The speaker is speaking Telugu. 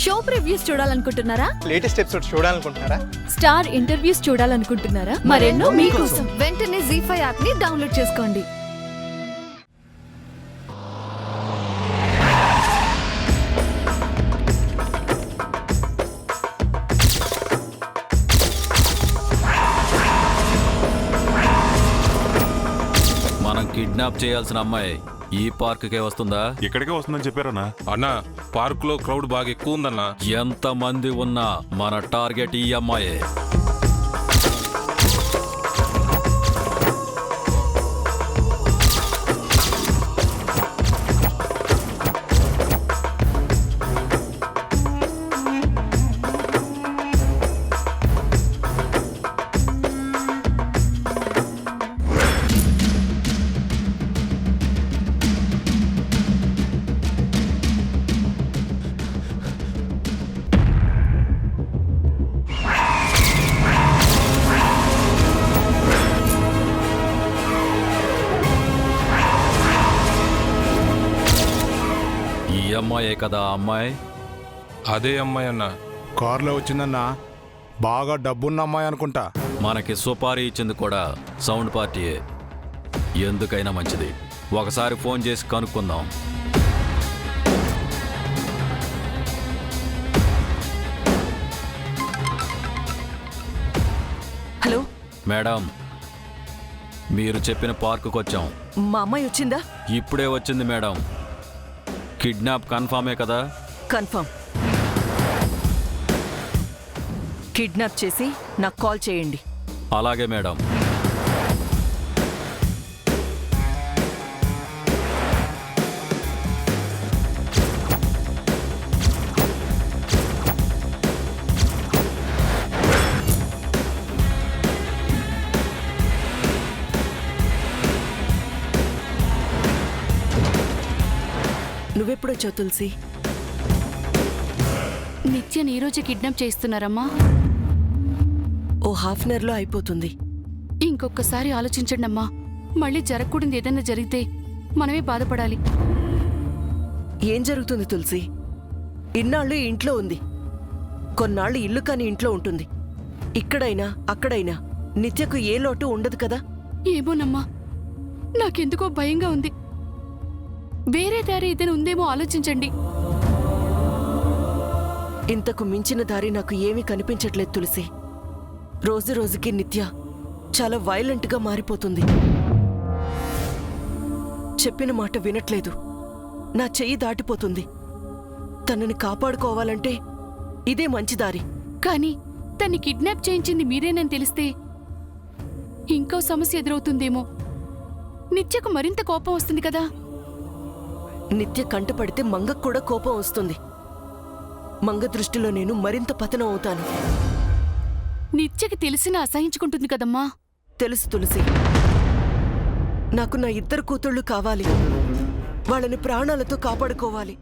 షో ప్రివ్యూస్ చూడాలనుకుంటున్నారా? లేటెస్ట్ ఎపిసోడ్ చూడాలనుకుంటున్నారా? స్టార్ ఇంటర్వ్యూస్ చూడాలనుకుంటున్నారా? మరెన్నో మీకోసం వెంటనే ZEE5 యాప్ ని డౌన్లోడ్ చేసుకోండి. మనం కిడ్నాప్ చేయాల్సిన అమ్మాయి ఈ పార్కుకే వస్తుందా? ఇక్కడికే వస్తుందని చెప్పారన్నా. అన్నా పార్క్ లో క్రౌడ్ బాగా ఎక్కువ ఉందన్నా. ఎంత మంది ఉన్నా మన టార్గెట్ ఈ అమ్మాయే. ఈ అమ్మాయే కదా ఆ అమ్మాయి? అదే అమ్మాయి అన్నా. కారులో వచ్చిందన్నా, బాగా డబ్బున్న అమ్మాయి అనుకుంటా. మనకి సుపారీ ఇచ్చింది కూడా సౌండ్ పార్టీయే. ఎందుకైనా మంచిది ఒకసారి ఫోన్ చేసి కనుక్కుందాం. హలో మేడం, మీరు చెప్పిన పార్కుకు వచ్చాం. మా అమ్మాయి వచ్చిందా? ఇప్పుడే వచ్చింది మేడం. కిడ్నాప్ కన్ఫామే కదా? కన్ఫర్మ్. కిడ్నాప్ చేసి నాకు కాల్ చేయండి. అలాగే మేడం. నువ్వెప్పుడొచ్చావు తులసి? నిత్యని ఈరోజే కిడ్నాప్ చేస్తున్నారమ్మా. ఓ హాఫ్ అన్ అవర్లో అయిపోతుంది. ఇంకొకసారి ఆలోచించండి అమ్మా. మళ్ళీ జరగకూడదు ఏదైనా జరిగితే మనమే బాధపడాలి. ఏం జరుగుతుంది తులసి? ఇన్నాళ్ళు ఇంట్లో ఉంది, కొన్నాళ్ళు ఇల్లు కాని ఇంట్లో ఉంటుంది. ఇక్కడైనా అక్కడైనా నిత్యకు ఏ లోటు ఉండదు కదా? ఏమోనమ్మా, నాకెందుకో భయంగా ఉంది. వేరే దారి ఏదైనా ఉందేమో ఆలోచించండి. ఇంతకు మించిన దారి నాకు ఏమీ కనిపించట్లేదు తులసి. రోజు రోజుకి నిత్య చాలా వైలెంట్గా మారిపోతుంది. చెప్పిన మాట వినట్లేదు. నా చెయ్యి దాటిపోతుంది. తనని కాపాడుకోవాలంటే ఇదే మంచి దారి. కానీ తన్ని కిడ్నాప్ చేయించింది మీరేనని తెలిస్తే ఇంకో సమస్య ఎదురవుతుందేమో. నిత్యకు మరింత కోపం వస్తుంది కదా. నిత్య కంటపడితే మంగకు కూడా కోపం వస్తుంది. మంగ దృష్టిలో నేను మరింత పతనం అవుతాను. నిత్యకి తెలిసినా అసహించుకుంటుంది కదమ్మా. తెలుసు తులసి, నాకు నా ఇద్దరు కూతుళ్ళు కావాలి. వాళ్ళని ప్రాణాలతో కాపాడుకోవాలి.